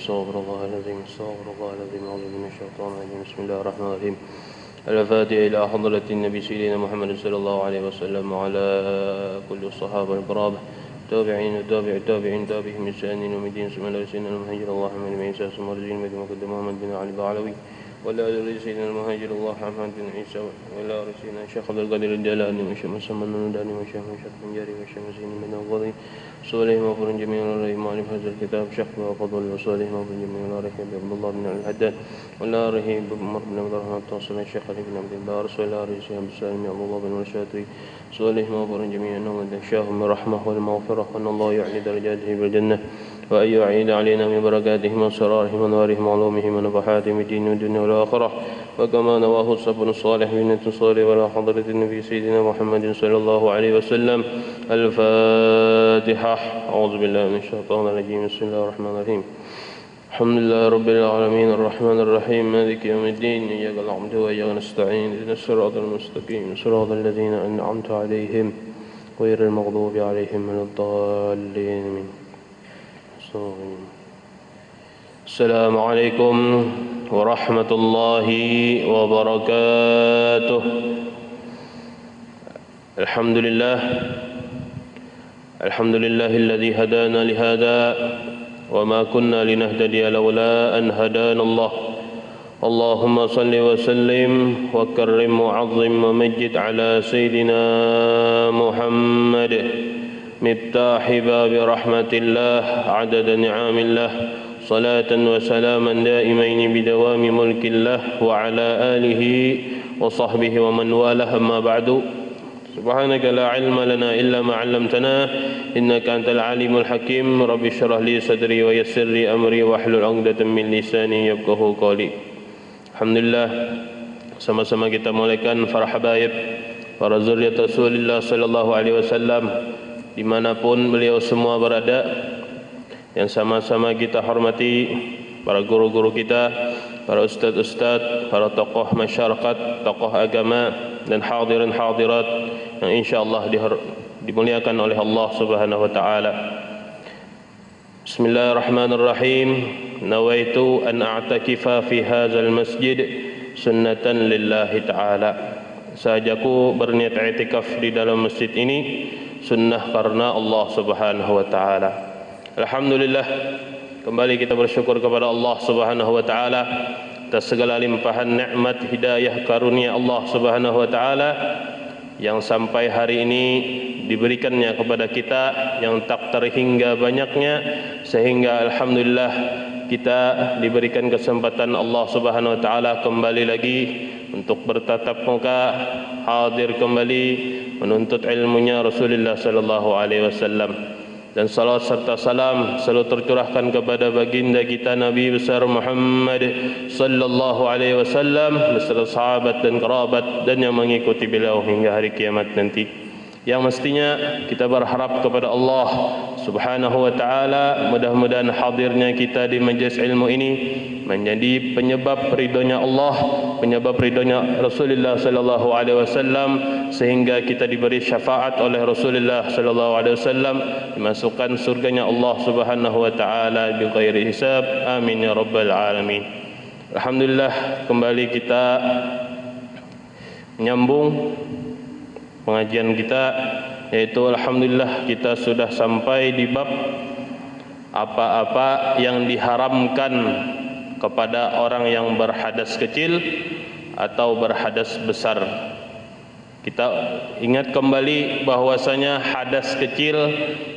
استغفر الله العظيم استغفر الله العظيم أعوذ بالله من الشيطان الرجيم بسم الله الرحمن الرحيم الفاتحة إلى حضرة النبي سيدنا محمد صلى الله عليه وسلم وعلى كل الصحابة الكرام تابعين وتابع التابعين تابعهم بإحسان يوم الدين ثم لا سيدنا المهاجر الله محمد بن عيسى ثم رزقنا بما محمد بن علي العلوي ولا سيدنا المهاجر الله محمد بن عيسى ولا سيدنا الشيخ عبد القادر الجيلاني وشيخ مسلم النداني وشيخ بن جاري وشيخ مسلم بن الغضي صالح مغفور جميع الله مؤلف هذا الكتاب شيخ وفضل وصالح مغفور جميع الله رحمه عبد الله بن الحداد ولا رحيم عمر بن عبد الرحمن التوصل الشيخ علي بن عبد البار ولا رحيم بسالم عبد الله بن الشاطري صالح مغفور جميع انهم دشاهم بالرحمه والمغفره وان الله يعلي درجاته بالجنه وأن يعيد علينا من بركاتهم وسرارهم ونوارهم وعلومهم ونفحاتهم الدين والدنيا والآخرة وكما نواه الصبر الصالح بنة صالح ولا حضرة النبي سيدنا محمد صلى الله عليه وسلم. الفاتحة. أعوذ بالله من الشيطان الرجيم بسم الله الرحمن الرحيم الحمد لله رب العالمين الرحمن الرحيم مالك يوم الدين إياك نعبد وإياك نستعين اهدنا الصراط المستقيم صراط الذين أنعمت عليهم غير المغضوب عليهم ولا الضالين. السلام عليكم ورحمة الله وبركاته. الحمد لله الذي هدانا لهذا وما كنا لنهتدي لولا أن هدانا الله. اللهم صل وسلم وكرم وعظم ومجد على سيدنا محمد مفتاح باب رحمة الله عدد نعم الله صلاة وسلاما دائمين بدوام ملك الله وعلى آله وصحبه ومن والاه. أما بعد سبحانك لا علم لنا إلا ما علمتنا إنك أنت العليم الحكيم. رب اشرح لي صدري ويسر لي أمري واحلل عقدة من لساني يفقهوا قولي. Alhamdulillah, sama-sama kita mulaikan para habaib, para zuriat Rasulullah sallallahu alaihi wasallam dimanapun beliau semua berada, yang sama-sama kita hormati para guru-guru kita, para ustaz-ustaz, para tokoh masyarakat, tokoh agama dan hadirin hadirat yang insyaallah dimuliakan oleh Allah Subhanahu wa taala. Bismillahirrahmanirrahim. Nawaitu an a'takifa fi hadzal masjid sunnatan lillahi ta'ala. Sahajaku berniat i'tikaf di dalam masjid ini sunnah karena Allah Subhanahu wa taala. Alhamdulillah, kembali kita bersyukur kepada Allah Subhanahu wa taala atas segala limpahan nikmat hidayah karunia Allah Subhanahu wa taala yang sampai hari ini diberikannya kepada kita yang tak terhingga banyaknya, sehingga alhamdulillah kita diberikan kesempatan Allah Subhanahu wa taala kembali lagi untuk bertatap muka, hadir kembali menuntut ilmunya Rasulullah sallallahu alaihi wasallam. Dan salat serta salam selalu tercurahkan kepada baginda kita Nabi besar Muhammad sallallahu alaihi wasallam beserta sahabat dan kerabat dan yang mengikuti beliau hingga hari kiamat nanti. Yang mestinya kita berharap kepada Allah Subhanahu wa taala mudah-mudahan hadirnya kita di majlis ilmu ini menjadi penyebab ridhonya Allah, penyebab ridhonya Rasulullah sallallahu alaihi wasallam, sehingga kita diberi syafaat oleh Rasulullah sallallahu alaihi wasallam, dimasukkan surganya Allah Subhanahu wa taala bighairi hisab. Amin ya rabbal alamin. Alhamdulillah, kembali kita menyambung pengajian kita, yaitu alhamdulillah kita sudah sampai di bab apa-apa yang diharamkan kepada orang yang berhadas kecil atau berhadas besar. Kita ingat kembali bahwasanya hadas kecil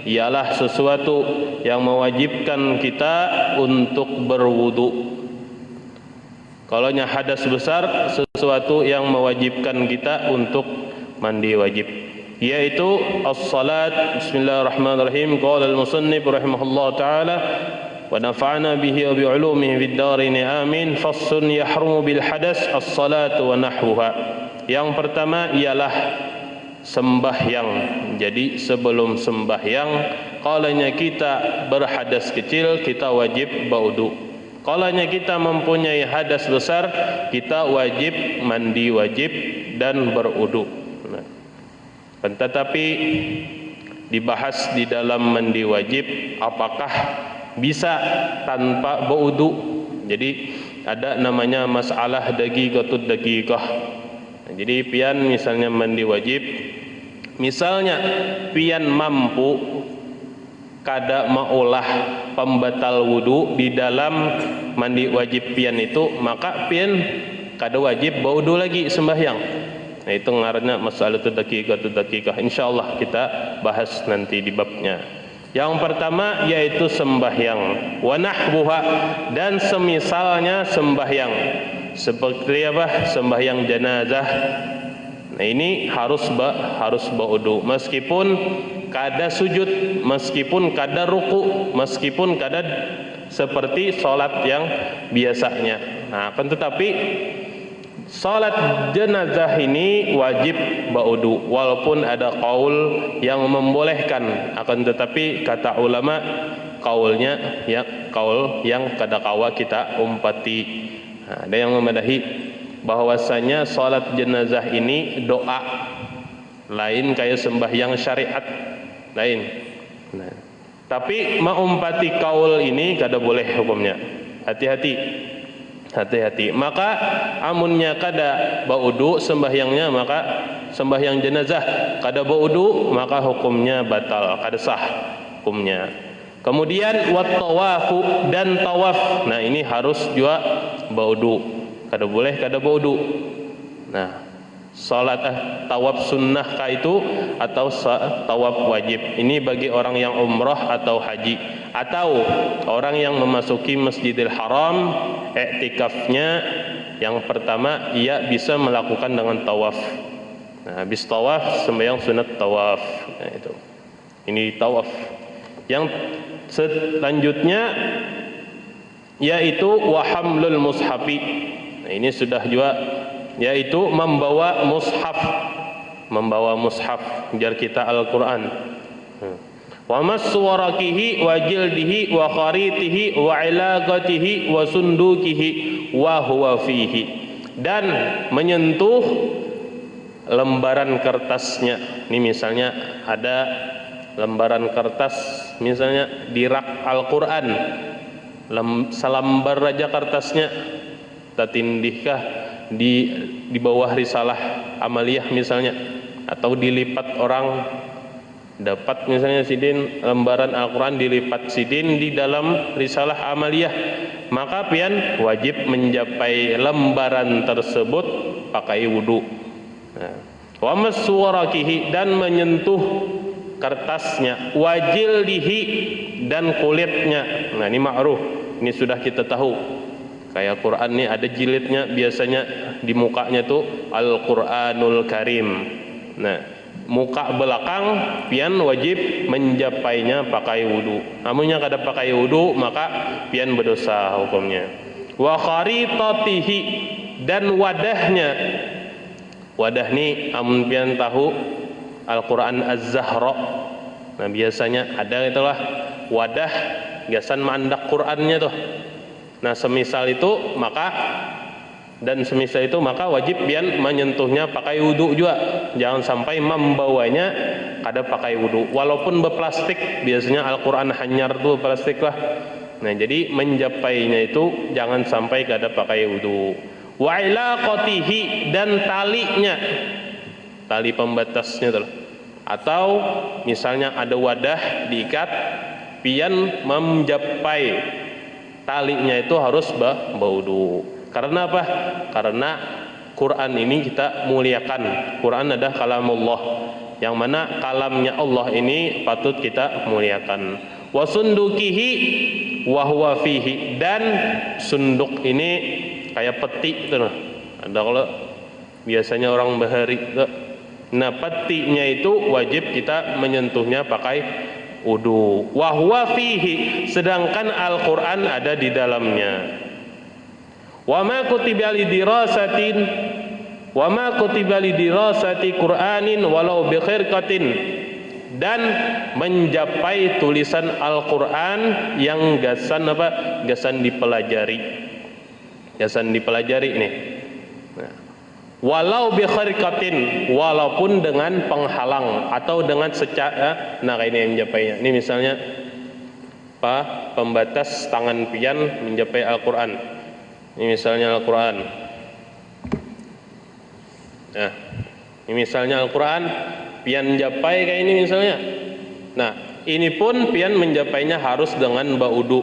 ialah sesuatu yang mewajibkan kita untuk berwudu. Kalaunya hadas besar sesuatu yang mewajibkan kita untuk mandi wajib, yaitu as-salat. Bismillahirrahmanirrahim. Qala al-musannif rahimahullah taala wa nafa'ana bihi wa bi 'ulumihi fid darin amin. Fassun yahrumu bil hadas as-salat wa nahwuha. Yang pertama ialah sembahyang. Jadi sebelum sembahyang, kalanya kita berhadas kecil kita wajib berwudu. Kalanya kita mempunyai hadas besar kita wajib mandi wajib dan berwudu. Tetapi dibahas di dalam mandi wajib, apakah bisa tanpa berwudu. Jadi ada namanya masalah daqiqatud daqiqah. Jadi pian misalnya mandi wajib, misalnya pian mampu kada maulah pembatal wudu di dalam mandi wajib pian itu, maka pian kada wajib berwudu lagi sembahyang. Nah, itu ngarannya masalah daqiqatud daqiqah. Insyaallah kita bahas nanti di babnya. Yang pertama yaitu sembahyang, wa nahbuha, dan semisalnya sembahyang. Seperti apa? Sembahyang jenazah. Nah, ini harus berwudu meskipun kada sujud, meskipun kada ruku, meskipun kada seperti salat yang biasanya. Nah, akan tetapi salat jenazah ini wajib berwudu, walaupun ada qaul yang membolehkan, akan tetapi kata ulama qaulnya ya qaul yang kada kawa kita umpati. Nah, ada yang memadahi bahwasanya salat jenazah ini doa, lain kayak sembahyang syariat lain. Nah, tapi maumpati qaul ini kada boleh hukumnya. Hati-hati. Maka amunnya kada berwudu sembahyangnya, maka sembahyang jenazah kada berwudu, maka hukumnya batal, kada sah hukumnya. Kemudian wat tawafu, dan tawaf. Nah, ini harus juga berwudu. Kada boleh kada berwudu. Nah, salat tawaf sunnah kah itu atau tawaf wajib? Ini bagi orang yang umrah atau haji, atau orang yang memasuki Masjidil Haram, iktikafnya yang pertama ia bisa melakukan dengan tawaf. Nah, habis tawaf sembahyang sunat tawaf. Nah, itu. Ini tawaf. Yang selanjutnya yaitu wa hamlul mushafi. Nah, ini sudah juga, yaitu membawa mushaf jar kita Al-Qur'an. Wa maswarakihi wa jildihi wa kharitihi wa ilaqatihi wa sundukihi wa huwa fihi, dan menyentuh lembaran kertasnya. Ini misalnya ada lembaran kertas misalnya di rak Al-Qur'an, selembar raja kertasnya, tatindihkah di bawah risalah amaliyah misalnya, atau dilipat orang, dapat misalnya sidin lembaran Al-Quran dilipat sidin di dalam risalah amaliyah, maka pian wajib mencapai lembaran tersebut pakai wudu. Nah, wa maswarakihi, dan menyentuh kertasnya, wajildihi, dan kulitnya. Nah, ini ma'ruf, ini sudah kita tahu. Kayak Quran ini ada jilidnya, biasanya di mukanya tuh Al-Quranul Karim. Nah, muka belakang pian wajib menjapainya pakai wudu. Amunnya kada pakai wudu, maka pian berdosa hukumnya. Wa kharitatihi, dan wadahnya. Wadah ni amun pian tahu Al-Quran Az-Zahra. Nah, biasanya ada itulah wadah gasan mandak Qurannya tuh. Nah, semisal itu maka wajib pian menyentuhnya pakai wudu juga. Jangan sampai membawanya kada pakai wudu. Walaupun berplastik, biasanya Al-Quran hanyar tuh plastik lah. Nah, jadi menjapainya itu jangan sampai kada pakai wudu. Wa ilaqatihi, dan talinya, tali pembatasnya tuh. Atau misalnya ada wadah diikat, pian menjapai talinya itu harus berwudu. Karena apa? Karena Quran ini kita muliakan. Quran adalah kalamullah, yang mana kalamnya Allah ini patut kita muliakan. Wa sundukihi wa huwa fihi, dan sunduk ini kayak peti itu. Ada kalau biasanya orang bahari. Nah, petinya itu wajib kita menyentuhnya pakai wudu. Wa huwa fihi, sedangkan Al-Qur'an ada di dalamnya. Wa ma kutiba lidirasatin wa ma kutiba lidirasati Qur'anin walau bi khirqatin, dan menjapai tulisan Al-Qur'an yang gasan dipelajari. Gasan dipelajari ini. Nah, walau bi khirqatin, walaupun dengan penghalang atau dengan secara, nah ini yang menjapainya. Ini misalnya pembatas tangan pian mencapai Al-Quran. Ini misalnya Al-Quran. Nah, ini misalnya Al-Quran, pian mencapai kayak ini misalnya. Nah, ini pun pian menjapainya harus dengan baudu.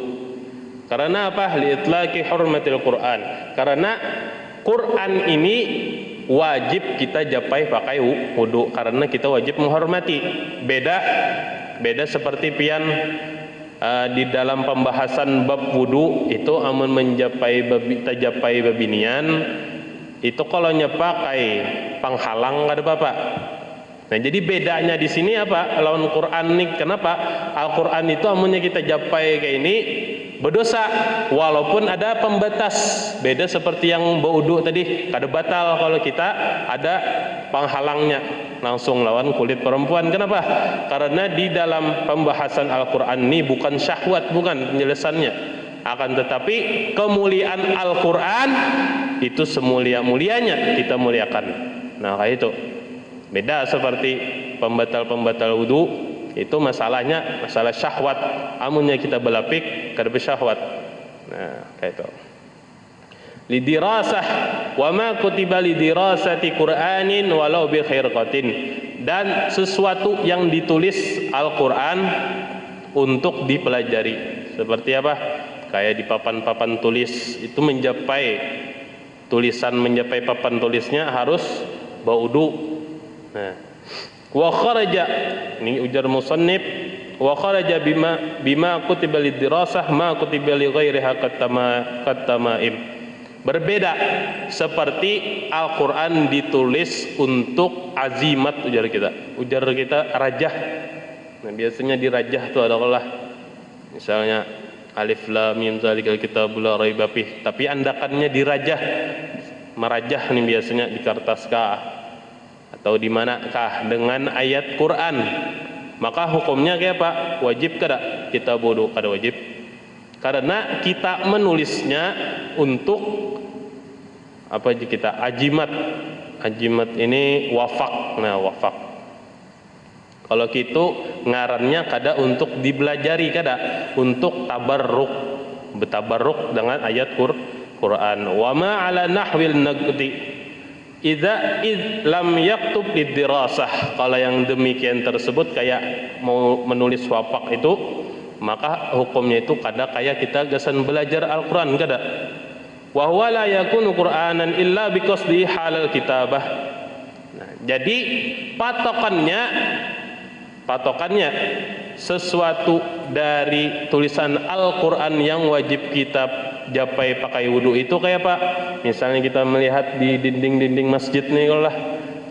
Karena apa? Liitlaqi hurmatil Quran. Karena Quran ini wajib kita japai pakai wudu, karena kita wajib menghormati. Beda seperti pian di dalam pembahasan bab wudu itu amun tajapai babinian itu kalau nyepakai penghalang kada apa-apa. Nah, jadi bedanya di sini apa? Lawan Quran nih. Kenapa? Al-Quran itu amunnya kita japai kayak ini berdosa walaupun ada pembatas. Beda seperti yang baudu tadi, kada batal kalau kita ada penghalangnya langsung lawan kulit perempuan. Kenapa? Karena di dalam pembahasan Al-Quran ini bukan syahwat, bukan penjelasannya, akan tetapi kemuliaan Al-Quran itu semulia-mulianya kita muliakan. Nah, kayak itu. Beda seperti pembatal-pembatal wudu, itu masalahnya masalah syahwat. Amunnya kita belapik kada bersyahwat. Nah, kayak itu. Lidirasah wa ma kutiba lidirasati Qur'anin walau bi khirqatin. Dan sesuatu yang ditulis Al-Qur'an untuk dipelajari. Seperti apa? Kayak di papan-papan tulis itu mencapai papan tulisnya harus baudu. Nah, wa kharaja, ini ujar musannif, wa kharaja bima kutiba lidirasah ma kutiba li ghairiha katamaim. Berbeda seperti Al-Qur'an ditulis untuk azimat, ujar kita rajah. Nah, biasanya dirajah itu adalah misalnya alif lam mim zalikal kitabul la raiba fih, tapi andakannya dirajah. Merajah nih biasanya di kertas kah atau di manakah dengan ayat Quran, maka hukumnya kayak apa? Wajib kada kita bodoh? Kada wajib, karena kita menulisnya untuk apa? Kita ajimat ini wafak. Nah, wafak kalau gitu ngarannya kada untuk dibelajari, kada untuk betabarruk dengan ayat Quran. Wa ma ala nahwil naqdi idza lam yaktub lidirasah. Kalau yang demikian tersebut kayak mau menulis wafak itu, maka hukumnya itu kada kayak kita gasan belajar Al-Quran, kada. Wa huwa la yakunu Qur'anan illa biqasdi halal kitabah. Nah, jadi patokannya sesuatu dari tulisan Al-Quran yang wajib kita japai pakai wudu itu kayak apa? Misalnya kita melihat di dinding-dinding masjid nih, kalau lah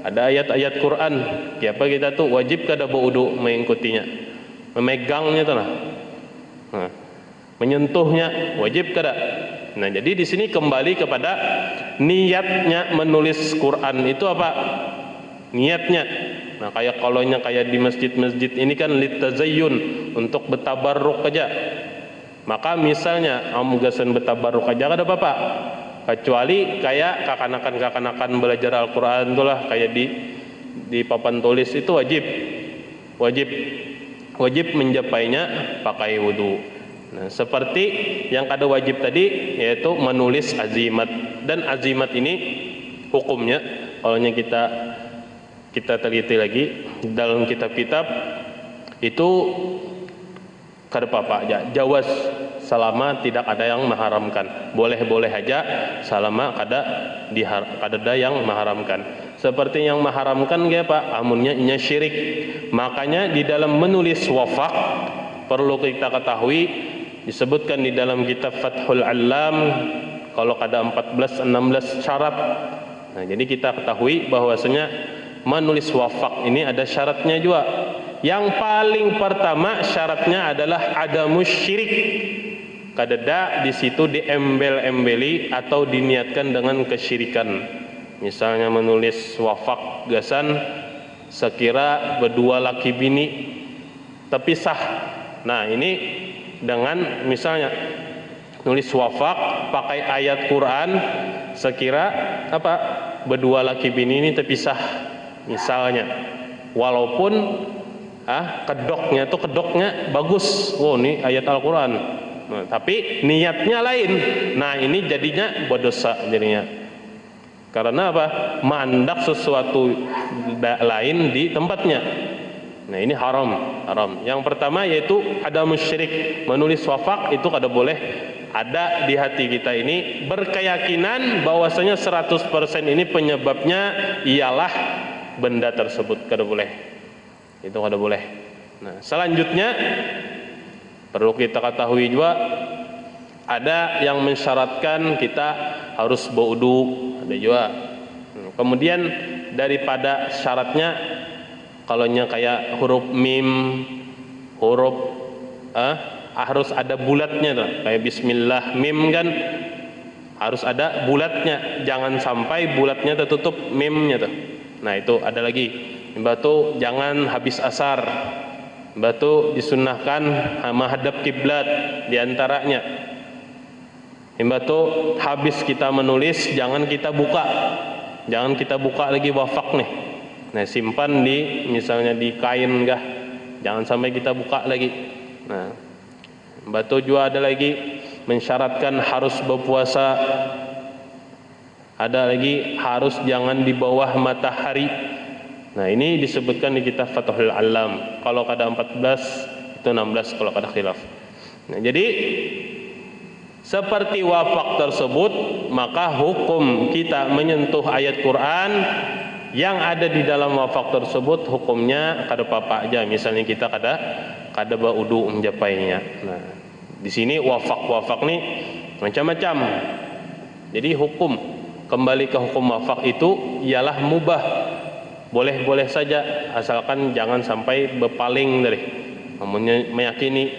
ada ayat-ayat Quran, kayak apa kita tuh wajib kada wudu mengikutinya, memegangnya tuh lah, nah, menyentuhnya wajib kada. Nah, jadi di sini kembali kepada niatnya menulis Quran itu apa? Niatnya. Nah, kayak di masjid-masjid ini kan litazayyun, untuk betabarruk aja. Maka misalnya gasan betabarruk aja kada apa-apa, kecuali kayak kakanakan belajar Al-Quran itulah, kayak di papan tulis itu wajib menjapainya pakai wudu. Nah, seperti yang kada wajib tadi, yaitu menulis azimat. Dan azimat ini hukumnya kalau kita teliti lagi dalam kitab-kitab itu kada apa-apa aja, jawaz, selama tidak ada yang mengharamkan. Boleh aja selama kada ada yang mengharamkan. Seperti yang mengharamkan kayak apa? Amunnya inya syirik. Makanya di dalam menulis wafak perlu kita ketahui, disebutkan di dalam kitab Fathul Alam kalau kada 14-16 syarat. Nah, jadi kita ketahui bahwasanya menulis wafak ini ada syaratnya juga. Yang paling pertama syaratnya adalah adamus syirik. Kadada di situ diembel-embeli atau diniatkan dengan kesyirikan. Misalnya menulis wafak gasan sekira berdua laki bini terpisah. Nah, ini dengan misalnya nulis wafak pakai ayat Quran sekira apa? Berdua laki bini ini terpisah misalnya. Walaupun kedoknya bagus. Oh, ini ayat Al-Qur'an. Nah, tapi niatnya lain. Nah, ini jadinya berdosa jadinya. Karena apa? Mandak sesuatu lain di tempatnya. Nah, ini haram. Yang pertama yaitu ada musyrik. Menulis wafak itu kada boleh ada di hati kita ini berkeyakinan bahwasanya 100% ini penyebabnya ialah benda tersebut, kada boleh. Itu kada boleh. Nah, selanjutnya perlu kita ketahui juga ada yang mensyaratkan kita harus berwudu, ada juga. Kemudian daripada syaratnya kalaunya kayak huruf mim, huruf harus ada bulatnya tuh. Kayak bismillah mim kan harus ada bulatnya, jangan sampai bulatnya tertutup mimnya tuh. Nah, itu ada lagi. Batu jangan habis asar. Batu disunnahkan menghadap kiblat di antaranya. Batu habis kita menulis jangan kita buka. Jangan kita buka lagi wafak nih. Nah, simpan di misalnya di kain kah. Jangan sampai kita buka lagi. Nah, batu juga ada lagi mensyaratkan harus berpuasa. Ada lagi harus jangan di bawah matahari. Nah, ini disebutkan di kitab Fathul Alam. Kalau kada 14 itu 16 kalau kada khilaf. Nah, jadi seperti wafak tersebut, maka hukum kita menyentuh ayat Quran yang ada di dalam wafak tersebut hukumnya kada apa-apa aja. Misalnya kita kada berwudu menjapainya. Nah, di sini wafak nih macam-macam. Jadi hukum kembali ke hukum wafak itu ialah mubah. Boleh-boleh saja asalkan jangan sampai berpaling dari meyakini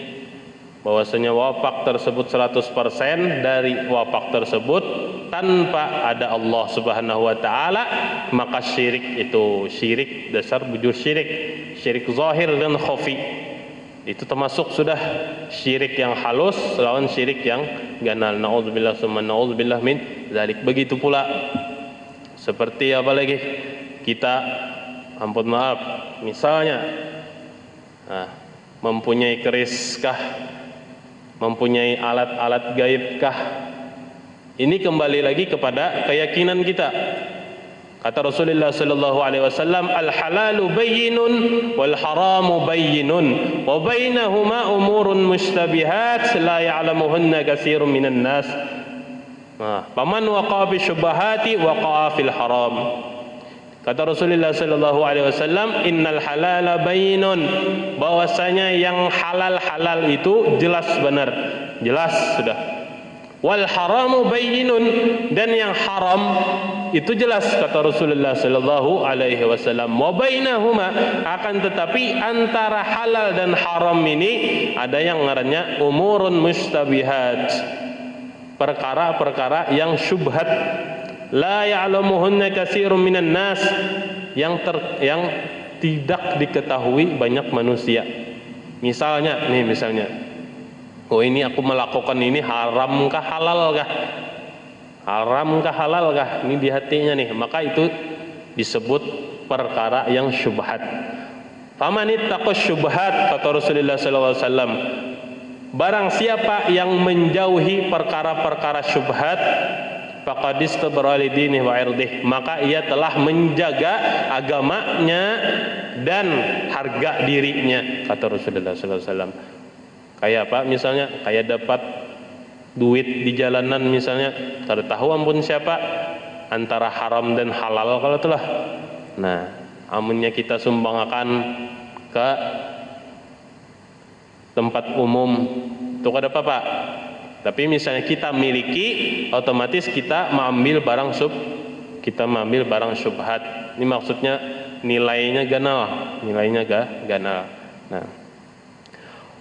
bahwasanya wafak tersebut 100% dari wafak tersebut tanpa ada Allah Subhanahu wa taala, maka syirik itu syirik dasar bujur syirik zahir dan khafi. Itu termasuk sudah syirik yang halus lawan syirik yang ganal. Nauzubillah summa nauzubillah min dzalik. Begitu pula seperti apa lagi? Kita ampun maaf, misalnya mempunyai keris kah, mempunyai alat-alat gaib kah, ini kembali lagi kepada keyakinan kita. Kata Rasulullah sallallahu alaihi wasallam, al halalu bayyinun wal haramu bayyinun wa bainahuma umurun mushtabihat la ya'lamuhunna katsirun minan nas. Faman waqa'a fi syubhati waqa'a fil haram. Kata Rasulullah sallallahu alaihi wasallam, innal halala bayyinun, bahwasanya yang halal itu jelas benar, jelas sudah. Wal haramu bayyinun, dan yang haram itu jelas, kata Rasulullah sallallahu alaihi wasallam. Wa bainahuma, akan tetapi antara halal dan haram ini ada yang ngarannya umurun mustabihat, perkara-perkara yang syubhat. La ya'lamuhunna katsirun minan nas, yang tidak diketahui banyak manusia. Misalnya, oh ini aku melakukan ini haramkah halalkah? Haramkah halalkah? Ini di hatinya nih, maka itu disebut perkara yang syubhat. Faman ittaqa syubhat, kata Rasulullah sallallahu alaihi wasallam, barang siapa yang menjauhi perkara-perkara syubhat, faqad istabra li dinihi wa irdih, maka ia telah menjaga agamanya dan harga dirinya, kata Rasulullah sallallahu alaihi wasallam. Kayak apa misalnya? Kayak dapat duit di jalanan misalnya, kada tahu ampun siapa, antara haram dan halal kalau telah. Nah, amunnya kita sumbangkan ke tempat umum itu kada apa-apa. Tapi misalnya kita miliki, otomatis kita mengambil barang syubhat. Ini maksudnya nilainya ganal. Nah,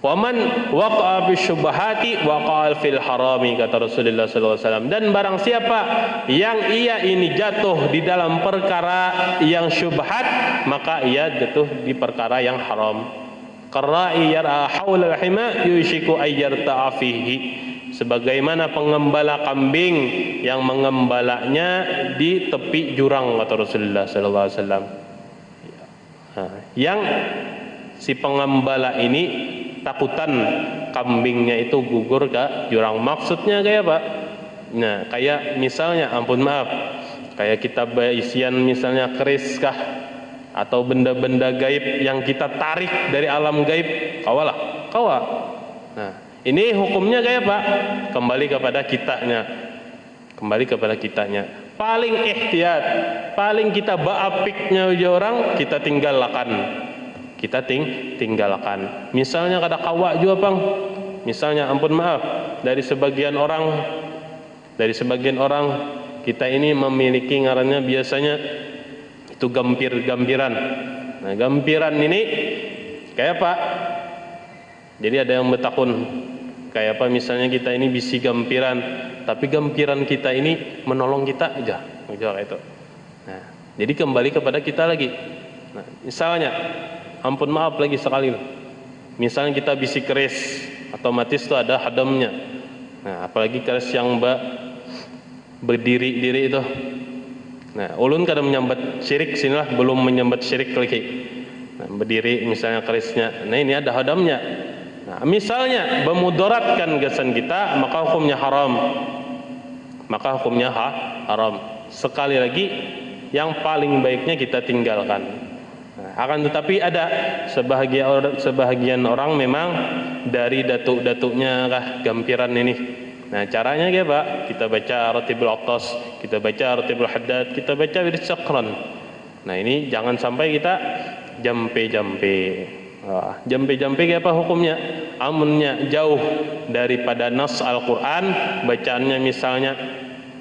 waman waqa'a fi syubhati waqa'a fil harami, kata Rasulullah sallallahu alaihi wasallam. Dan barang siapa yang ia ini jatuh di dalam perkara yang syubhat, maka ia jatuh di perkara yang haram. Qarra'i yar'a haula al-hima yushiku ayyarta'a fihi, sebagaimana pengembala kambing yang mengembalanya di tepi jurang, kata Rasulullah sallallahu alaihi wasallam. Yang si pengembala ini takutan kambingnya itu gugur ke jurang. Maksudnya kayak apa? Nah, kayak misalnya, ampun maaf, kayak kita isian misalnya keris kah, atau benda-benda gaib yang kita tarik dari alam gaib, kawa. Nah, ini hukumnya kayak apa? Kembali kepada kitanya. Paling ihtiyat, paling kita baapiknya orang, kita tinggalkan. Misalnya kada kawa juga bang. Misalnya, ampun maaf, dari sebagian orang kita ini memiliki ngarannya biasanya itu gampiran. Nah, gampiran ini kayak apa? Jadi ada yang bertakun kayak apa, misalnya kita ini bisi gampiran, tapi gampiran kita ini menolong kita aja kayak itu. Nah, jadi kembali kepada kita lagi. Nah, misalnya, ampun maaf lagi sekali, misalnya kita bisi keris, otomatis itu ada hadamnya. Nah, apalagi keris yang berdiri itu. Nah, ulun kada menyambat syirik, sinilah belum menyambat syirik lagi. Nah, berdiri misalnya kerisnya. Nah, ini ada hadamnya. Nah, misalnya memudaratkan gasan kita, maka hukumnya haram. Sekali lagi, yang paling baiknya kita tinggalkan. Nah, akan tetapi ada sebahagian orang memang dari datuk-datuknya kah gampiran ini. Nah, caranya kayak Pak? Kita baca Ratibul Aqtas, kita baca Ratibul Haddad, kita baca Wirid Syakran. Nah, ini jangan sampai kita jampe-jampe. Jampe-jampe kayak apa hukumnya? Amunnya jauh daripada nas Al-Quran, bacaannya misalnya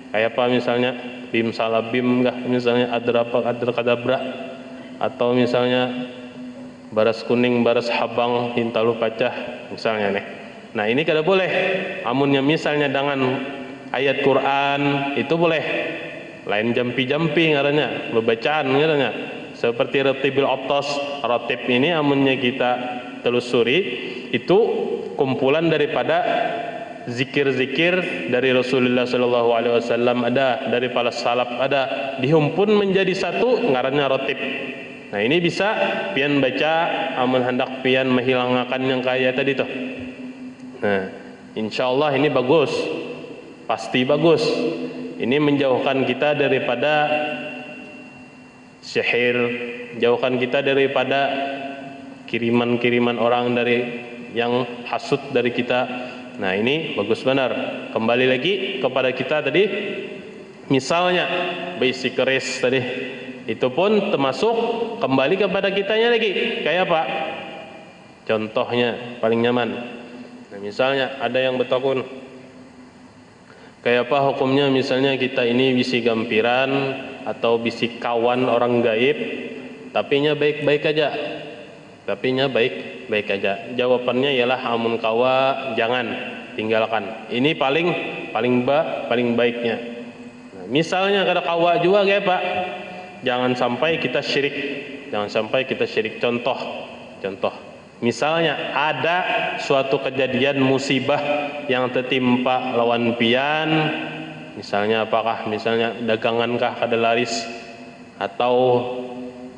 kayak apa, misalnya bim salabim kah, misalnya adrakadabra, atau misalnya baras kuning baras habang hintalu pacah misalnya nih. Nah, ini kada boleh. Amunnya misalnya dengan ayat Quran itu boleh. Lain jampi-jampi ngarannya, bebacaan ngarannya. Seperti Ratibul Aqtas, ratib ini amunnya kita telusuri itu kumpulan daripada zikir-zikir dari Rasulullah sallallahu alaihi wasallam, ada dari para salaf, ada dihimpun menjadi satu ngarannya ratib. Nah, ini bisa pian baca amun hendak pian menghilangkan yang kaya tadi tuh. Nah, insyaallah ini bagus, pasti bagus. Ini menjauhkan kita daripada sihir, jauhkan kita daripada kiriman-kiriman orang dari yang hasud dari kita. Nah, ini bagus benar. Kembali lagi kepada kita tadi, misalnya basic keris tadi, itu pun termasuk kembali kepada kitanya lagi. Kayak apa? Contohnya paling nyaman. Nah, misalnya ada yang bertakun, kayak apa hukumnya misalnya kita ini bisi gampiran atau bisi kawan orang gaib, tapinya baik-baik aja. Jawabannya ialah amun kawa jangan, tinggalkan. Ini paling baiknya. Nah, misalnya kada kawa juga kayak apa? Jangan sampai kita syirik. Contoh. Misalnya ada suatu kejadian musibah yang tertimpa lawan pian, misalnya apakah misalnya dagangankah kada laris, atau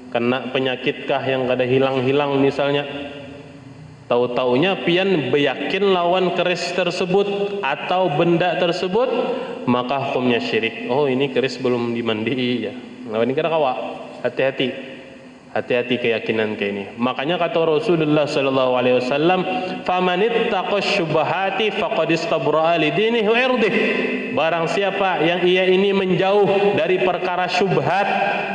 kena penyakitkah yang kada hilang-hilang misalnya. Tahu-taunya pian beyakin lawan keris tersebut atau benda tersebut, maka hukumnya syirik. Oh, ini keris belum dimandi ya. Lawan ini kada kawa. Hati-hati keyakinan kayak ini. Makanya kata Rasulullah sallallahu alaihi wasallam, "Famanittaqash syubhati faqad istabra'a li dinihi wa irdihi." Barang siapa yang ia ini menjauh dari perkara syubhat,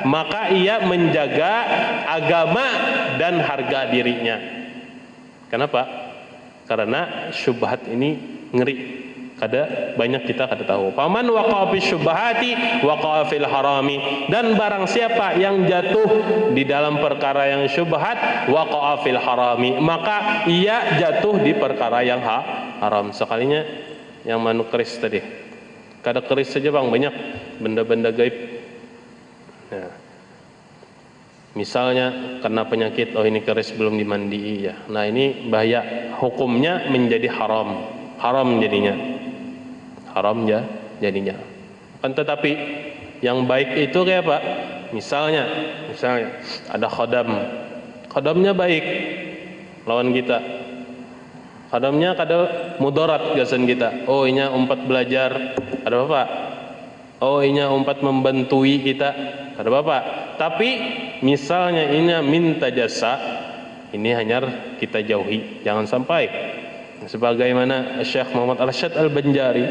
maka ia menjaga agama dan harga dirinya. Kenapa? Karena syubhat ini ngeri. Banyak kita kada tahu. Faman waqa'a fi syubhati waqa'a fil harami. Dan barang siapa yang jatuh di dalam perkara yang syubhat, waqa'a fil harami, maka ia jatuh di perkara yang haram. Sekalinya yang manu keris tadi. Kada keris saja bang, banyak benda-benda gaib. Nah, misalnya kena penyakit, oh ini keris belum dimandi ya. Nah, ini bahaya, hukumnya menjadi haram jadinya. Kan tetapi yang baik itu kayak apa? Misalnya ada khodamnya baik, lawan kita. Kadangnya kada mudarat gasan kita. Oh inya umpat belajar, ada apa? Oh inya umpat membantui kita, ada apa? Tapi misalnya inya minta jasa, ini hanya kita jauhi, jangan sampai. Sebagaimana Syekh Muhammad Arsyad Al-Banjari,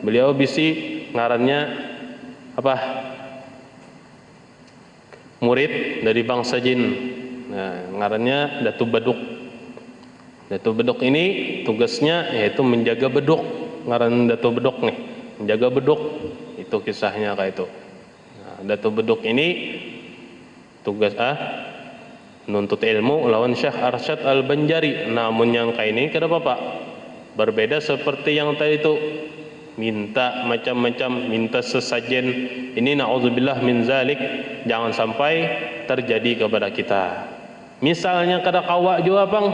beliau bisi ngarannya apa? Murid dari bangsa jin. Nah, ngarannya Datu Beduk. Datu Beduk ini tugasnya yaitu menjaga beduk. Ngaran Datu Beduk nih, menjaga beduk. Itu kisahnya kayak itu. Nah, Datu Beduk ini tugas nuntut ilmu lawan Syekh Arsyad Al-Banjari. Namun yang kayak ini kenapa Pak? Berbeda seperti yang tadi itu. Minta macam-macam, minta sesajen. Ini na'udzubillah min zalik, jangan sampai terjadi kepada kita. Misalnya kada kawak jua Bang,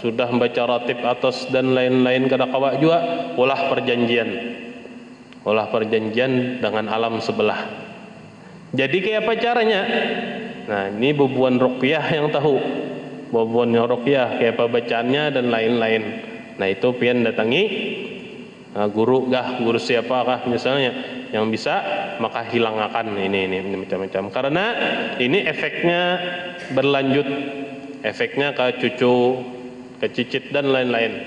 sudah membaca ratib atas dan lain-lain kada kawak jua, ulah perjanjian. Ulah perjanjian dengan alam sebelah. Jadi kayak apa caranya? Nah, ini bubuan ruqyah yang tahu. Bubuan ruqyah kayak apa bacaannya dan lain-lain. Nah, itu pian datangi guru siapakah misalnya yang bisa, maka hilangkan ini macam-macam. Karena ini efeknya berlanjut, efeknya ke cucu, ke cicit dan lain-lain.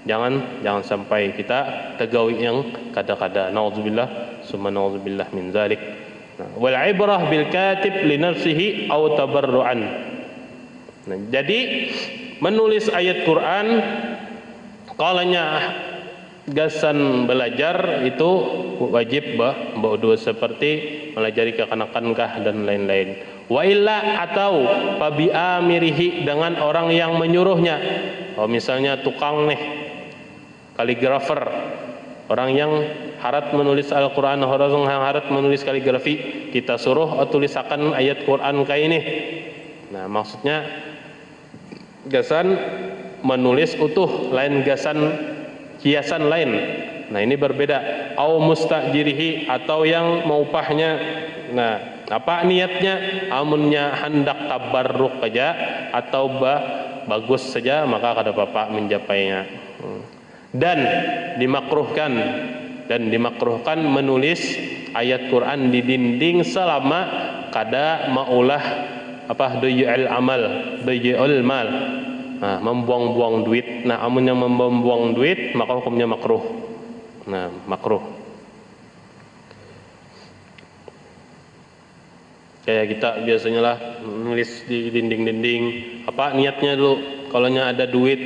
Jangan sampai kita tegawi yang kada-kada. Nauzubillah, summa nauzubillah min zalik. Wal ibrah bil katib li nafsihi aw tabarruan. Nah, jadi menulis ayat Quran kalanya gasan belajar itu wajib dua seperti melajari kekanakan dan lain-lain. Wa illa atau fabi amirihi dengan orang yang menyuruhnya. Oh misalnya tukang nih, kaligrafer, orang yang harat menulis Al-Quran, orang yang harat menulis kaligrafi, kita suruh tulisakan ayat Quran kayak ini. Nah maksudnya gasan menulis utuh, lain gasan hiasan lain. Nah ini berbeda. Au mustajirihi, atau yang maupahnya. Nah apa niatnya? Amunnya hendak tabarruk saja atau bagus saja, maka kada apa-apa menjapainya. Dan dimakruhkan menulis ayat Quran di dinding selama kada maulah doyul mal. Nah, membuang-buang duit. Nah, amun yang membuang duit maka hukumnya makruh. Nah, makruh. Kayak kita biasanya lah nulis di dinding-dinding. Apa niatnya dulu? Kalau ada duit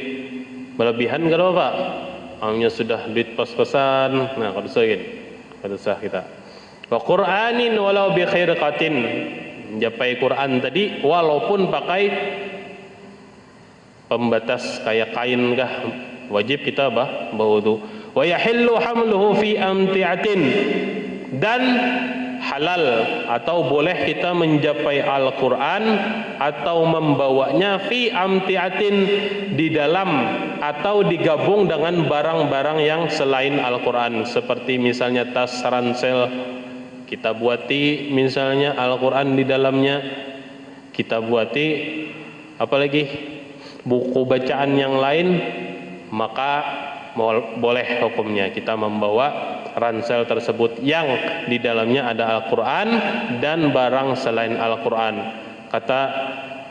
berlebihan enggak apa-apa. Amunnya sudah duit pas-pasan, nah kada usah kita. Wa Qur'anin walau bi khirqatin. Menjapai Quran tadi walaupun pakai pembatas kayak kain kah, wajib kita berwudu. Wa yahillu hamluhu fi amti'atin, dan halal atau boleh kita menjapai Al-Quran atau membawanya fi amti'atin, di dalam atau digabung dengan barang-barang yang selain Al-Quran, seperti misalnya tas ransel kita buati misalnya Al-Quran di dalamnya, kita buati apalagi buku bacaan yang lain, maka boleh hukumnya kita membawa ransel tersebut yang di dalamnya ada Al-Quran dan barang selain Al-Quran. Kata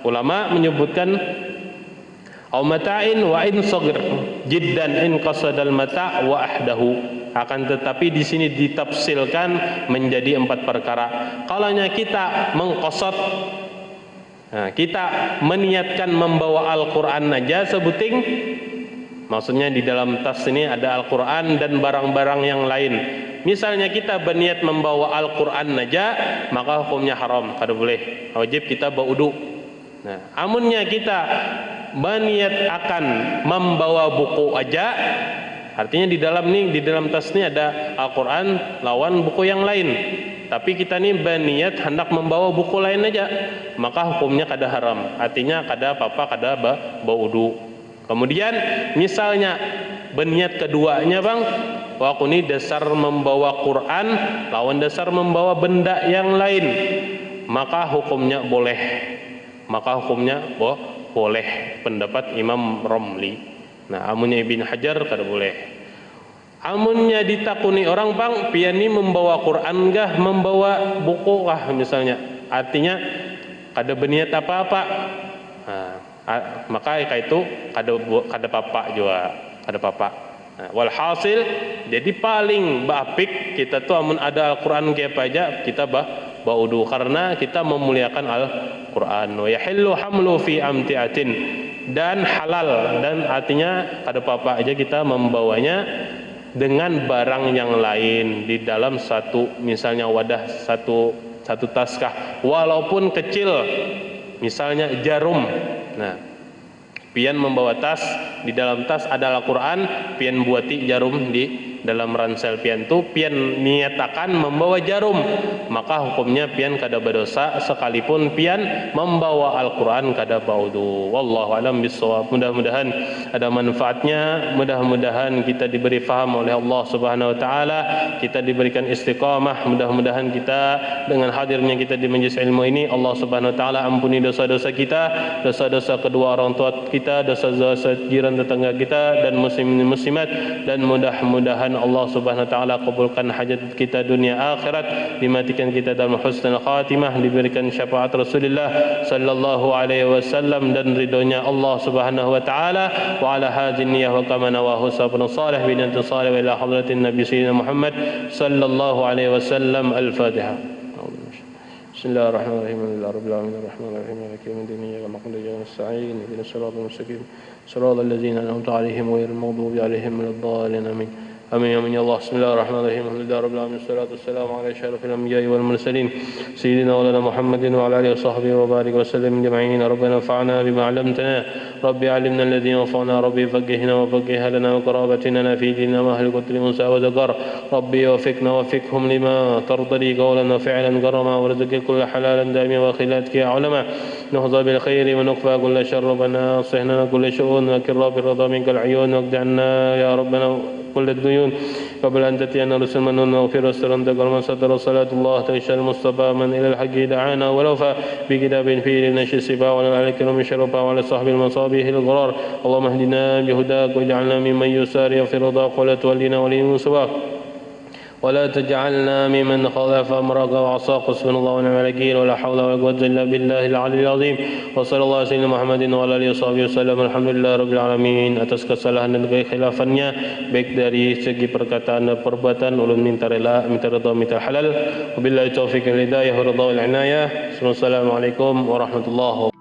ulama menyebutkan au mata'in wa in sagir jiddan in qasadal mata' wa ahdahu. Akan tetapi di sini ditafsilkan menjadi 4 perkara. Kalaunya kita mengqasad, nah, kita meniatkan membawa Al-Quran aja sebuting, maksudnya di dalam tas ini ada Al-Quran dan barang-barang yang lain. Misalnya kita berniat membawa Al-Quran aja, maka hukumnya haram, kada boleh. Wajib kita berwudu. Nah, amunnya kita berniat akan membawa buku aja, artinya di dalam tas ini ada Al-Quran lawan buku yang lain. Tapi kita nih berniat hendak membawa buku lain aja, maka hukumnya kada haram. Artinya kada apa-apa, kada berwudu. Kemudian misalnya berniat keduanya Bang, aku ini dasar membawa Quran lawan dasar membawa benda yang lain, maka hukumnya boleh. Maka hukumnya boleh pendapat Imam Romli. Nah, amunnya Ibn Hajar kada boleh. Amunnya ditakuni orang bang, pian ni membawa Quran kah, membawa buku kah misalnya, artinya kada berniat apa-apa. Maka itu kada papa juga, kada papa. Nah, walhasil jadi paling baapik kita tuh amun ada Al-Quran kayak apa aja kita baudu karena kita memuliakan Al-Quran. Wa yahillu hamlu fi amtiatin, dan halal, dan artinya kada apa-apa aja kita membawanya dengan barang yang lain di dalam satu, misalnya wadah satu taskah walaupun kecil, misalnya jarum. Nah, pian membawa tas, di dalam tas ada Al-Quran, pian buati jarum di dalam ransel pian tu, pian niatakan membawa jarum, maka hukumnya pian kada berdosa sekalipun pian membawa Al-Quran kada baudu. Wallahu alam bissawab. Mudah-mudahan ada manfaatnya, mudah-mudahan kita diberi faham oleh Allah Subhanahu wa taala, kita diberikan istiqamah, mudah-mudahan kita dengan hadirnya kita di majlis ilmu ini Allah Subhanahu wa taala ampuni dosa-dosa kita, dosa-dosa kedua orang tua kita, dosa-dosa jiran tetangga kita dan muslimin muslimat, dan mudah-mudahan Allah Subhanahu wa taala kabulkan hajat kita dunia akhirat, dimatikan kita dalam husnul khatimah, diberikan syafaat Rasulullah sallallahu alaihi wasallam dan ridhonya Allah Subhanahu wa taala. Wa ala hadhihi niyyah wa kama nawahu sabun salih bin intisari wa ila hadratin nabi sayyidina Muhammad sallallahu alaihi wasallam. Al-Fatihah. Bismillahirrahmanirrahim. Alhamdulillahirabbil alamin arrahmanirrahim maliki yaumiddin iyyaka na'budu wa iyyaka nasta'in ihdinas siratal mustaqim siratal ladzina an'amta 'alaihim ghairil maghdubi 'alaihim waladdallin amin. Amin amin ya Allah. Bismillahirrahmanirrahim. Alhamdulillahirabbil alamin wassalatu wassalamu ala asyrafil anbiya'i wal mursalin sayyidina wa lana Muhammadin wa ala alihi wa sahbihi wa barik wa sallim ajma'in. Rabbana fa'na bima 'allamtana rabbi 'allimna alladhi yanfa'una rabbi faqqihna wa faqqih lana wa qarabatina fi dinina wa ahli qutli musa wa zakar rabbi wafiqna wa fiqhum lima tardadi qawlan wa fi'lan karama wa rizqi kull halalan dami wa khilatka ya ulama nuhza bil khairi wa nuqfa kull sharr rabbana sihna kull shu'un wa kirra bi ridha minkal 'uyun waqda'na ya rabbana كل الديون قبل أن تأتينا رسل من نغفر السلام تقل من ستر صلاة الله تغشى المصطفى من إلى الحق دعانا ولوفى بكتاب فيه لنشي الصفاء وعلى العليك ومشرفا وعلى صحب المصابيح الغرار اللهم اهدنا بهداك واجعلنا ممن يسارع في رضاك ولا تولينا ولي من سواك ولا تجعلنا ممن خالف أمرك وعصاك حسبنا الله ونعم الوكيل ولا حول ولا قوة إلا بالله العلي العظيم وصلى الله على سيدنا Muhammad وعلى آله وصحبه وسلم. Alhamdulillah rabbil alamin. Atas kesalahan dan kekhilafannya baik dari segi perkataan dan perbuatan, ulun minta rela, minta ridha, minta halal. Wabillahi taufiq wal hidayah wa ridha wal inayah. Assalamualaikum warahmatullahi wabarakatuh.